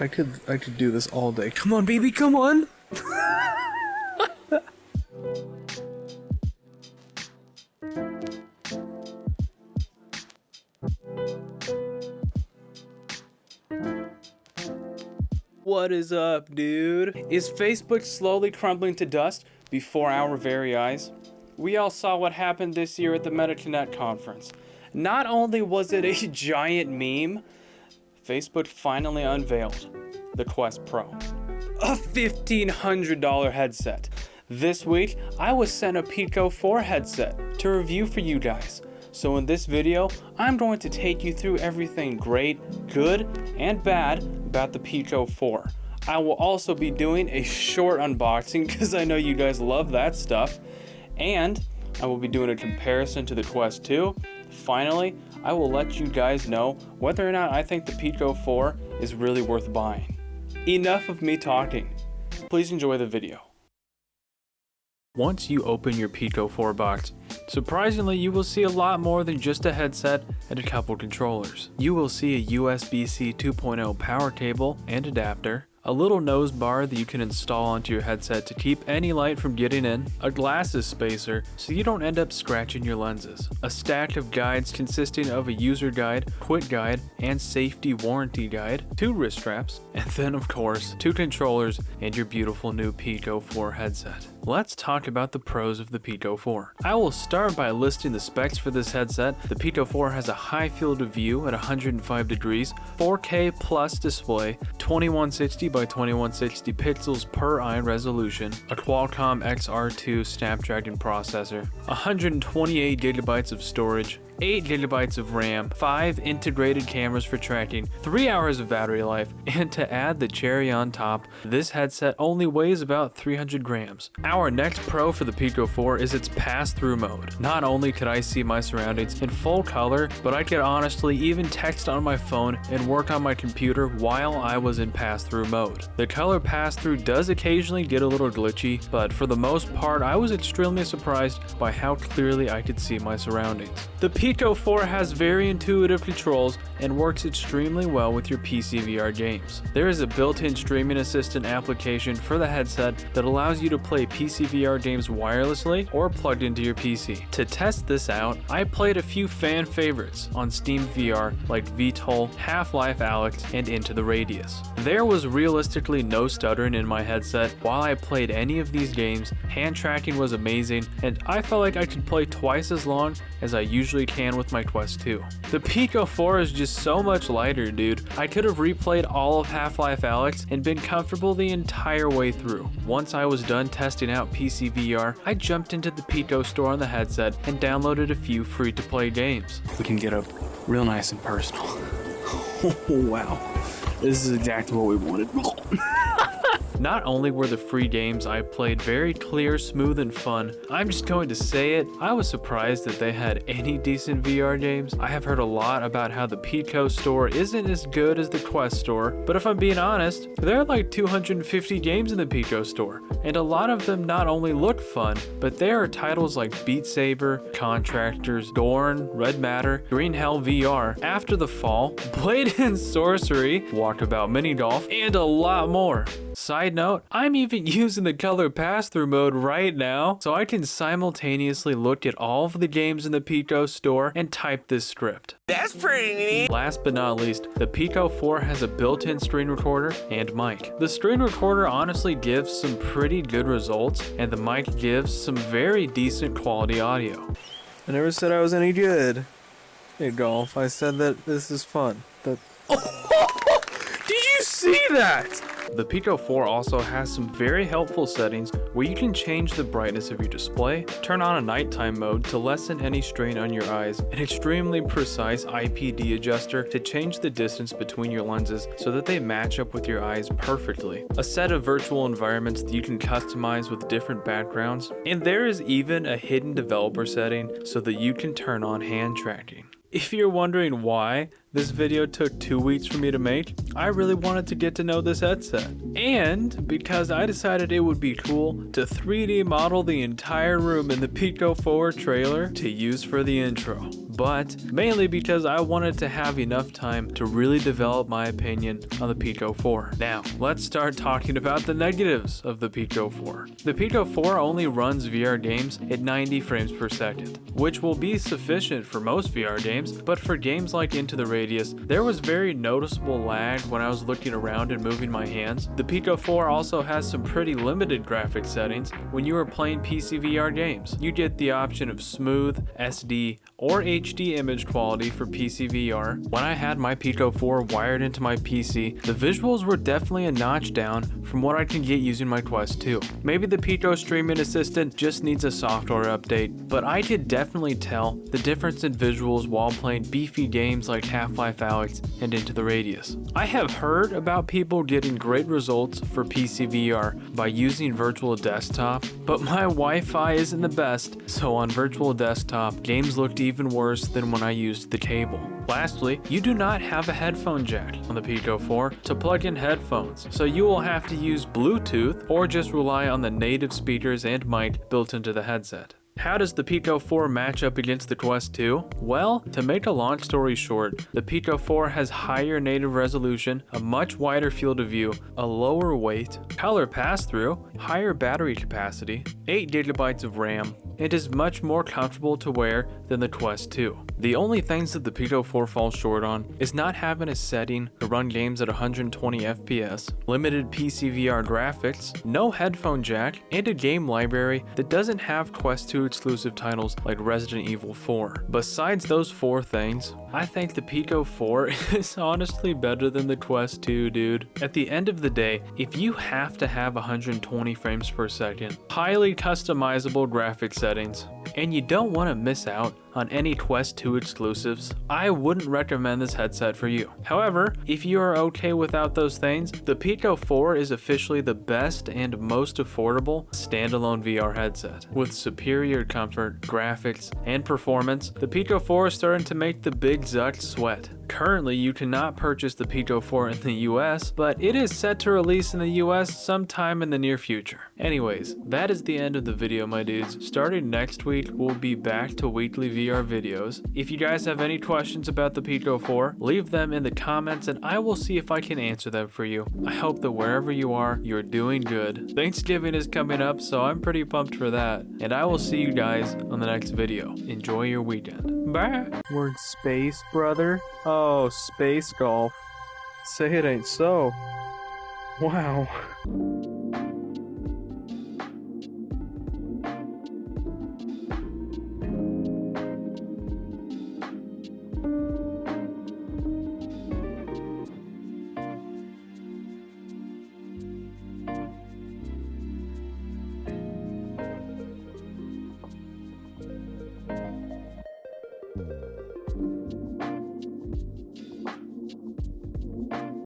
I could do this all day. Come on, baby, come on! What is up, dude? Is Facebook slowly crumbling to dust before our very eyes? We all saw what happened this year at the MetaConnect conference. Not only was it a giant meme, Facebook finally unveiled the Quest Pro, a $1,500 headset. This week, I was sent a Pico 4 headset to review for you guys. So in this video, I'm going to take you through everything great, good, and bad about the Pico 4. I will also be doing a short unboxing because I know you guys love that stuff. And I will be doing a comparison to the Quest 2. Finally, I will let you guys know whether or not I think the Pico 4 is really worth buying. Enough of me talking. Please enjoy the video. Once you open your Pico 4 box, surprisingly you will see a lot more than just a headset and a couple controllers. You will see a USB-C 2.0 power cable and adapter, a little nose bar that you can install onto your headset to keep any light from getting in, a glasses spacer so you don't end up scratching your lenses, a stack of guides consisting of a user guide, quick guide, and safety warranty guide, 2 wrist straps, and then of course 2 controllers and your beautiful new Pico 4 headset. Let's talk about the pros of the Pico 4. I will start by listing the specs for this headset. The Pico 4 has a high field of view at 105 degrees, 4K plus display, 2160 by 2160 pixels per eye resolution, a Qualcomm XR2 Snapdragon processor, 128 gigabytes of storage, 8 gigabytes of RAM, 5 integrated cameras for tracking, 3 hours of battery life, and to add the cherry on top, this headset only weighs about 300 grams. Our next pro for the Pico 4 is its pass-through mode. Not only could I see my surroundings in full color, but I could honestly even text on my phone and work on my computer while I was in pass-through mode. The color pass-through does occasionally get a little glitchy, but for the most part, I was extremely surprised by how clearly I could see my surroundings. The Pico 4 has very intuitive controls and works extremely well with your PCVR games. There is a built-in streaming assistant application for the headset that allows you to play PCVR games wirelessly or plugged into your PC. To test this out, I played a few fan favorites on Steam VR like VTOL, Half-Life Alyx, and Into the Radius. There was realistically no stuttering in my headset while I played any of these games, hand tracking was amazing, and I felt like I could play twice as long as I usually can with my Quest 2. The Pico 4 is just so much lighter, dude. I could have replayed all of Half-Life Alyx and been comfortable the entire way through. Once I was done testing out PCVR, I jumped into the Pico Store on the headset and downloaded a few free-to-play games. We can get up real nice and personal. Oh, wow. This is exactly what we wanted. Not only were the free games I played very clear, smooth, and fun, I'm just going to say it, I was surprised that they had any decent VR games. I have heard a lot about how the Pico Store isn't as good as the Quest Store, but if I'm being honest, there are like 250 games in the Pico Store, and a lot of them not only look fun, but there are titles like Beat Saber, Contractors, Gorn, Red Matter, Green Hell VR, After the Fall, Blade and Sorcery, Walkabout Mini Golf, and a lot more. Side note, I'm even using the color pass-through mode right now, so I can simultaneously look at all of the games in the Pico Store and type this script. That's pretty neat! Last but not least, the Pico 4 has a built-in screen recorder and mic. The screen recorder honestly gives some pretty good results, and the mic gives some very decent quality audio. I never said I was any good at golf. I said that this is fun. Did you see that? The Pico 4 also has some very helpful settings where you can change the brightness of your display, turn on a nighttime mode to lessen any strain on your eyes, an extremely precise IPD adjuster to change the distance between your lenses so that they match up with your eyes perfectly, a set of virtual environments that you can customize with different backgrounds, and there is even a hidden developer setting so that you can turn on hand tracking. If you're wondering why this video took 2 weeks for me to make, I really wanted to get to know this headset. And because I decided it would be cool to 3D model the entire room in the Pico 4 trailer to use for the intro. but mainly because I wanted to have enough time to really develop my opinion on the Pico 4. Now, let's start talking about the negatives of the Pico 4. The Pico 4 only runs VR games at 90 frames per second, which will be sufficient for most VR games, but for games like Into the Radius, there was very noticeable lag when I was looking around and moving my hands. The Pico 4 also has some pretty limited graphics settings when you are playing PCVR games. You get the option of smooth, SD, or HD image quality for PCVR. When I had my Pico 4 wired into my PC, the visuals were definitely a notch down from what I can get using my Quest 2. Maybe the Pico streaming assistant just needs a software update, but I could definitely tell the difference in visuals while playing beefy games like Half-Life Alyx and Into the Radius. I have heard about people getting great results for PCVR by using virtual desktop, but my Wi-Fi isn't the best, so on virtual desktop, games looked even worse than when I used the cable. Lastly, you do not have a headphone jack on the Pico 4 to plug in headphones, so you will have to use Bluetooth or just rely on the native speakers and mic built into the headset. How does the Pico 4 match up against the Quest 2? Well, to make a long story short, the Pico 4 has higher native resolution, a much wider field of view, a lower weight, color pass-through, higher battery capacity, 8 GB of RAM, and is much more comfortable to wear than the Quest 2. The only things that the Pico 4 falls short on is not having a setting to run games at 120 FPS, limited PCVR graphics, no headphone jack, and a game library that doesn't have Quest 2 exclusive titles like Resident Evil 4. Besides those 4 things, I think the Pico 4 is honestly better than the Quest 2, dude. At the end of the day, if you have to have 120 frames per second, highly customizable graphics settings, and you don't want to miss out on any Quest 2 exclusives, I wouldn't recommend this headset for you. However, if you are okay without those things, the Pico 4 is officially the best and most affordable standalone VR headset. With superior comfort, graphics, and performance, the Pico 4 is starting to make the big Zucks sweat. Currently, you cannot purchase the Pico 4 in the US, but it is set to release in the US sometime in the near future. Anyways, that is the end of the video, my dudes. Starting next week, we'll be back to weekly VR videos. If you guys have any questions about the Pico 4, leave them in the comments and I will see if I can answer them for you. I hope that wherever you are, you're doing good. Thanksgiving is coming up, so I'm pretty pumped for that. And I will see you guys on the next video. Enjoy your weekend. Bye. We're in space, brother. Oh, space golf. Say it ain't so. Wow.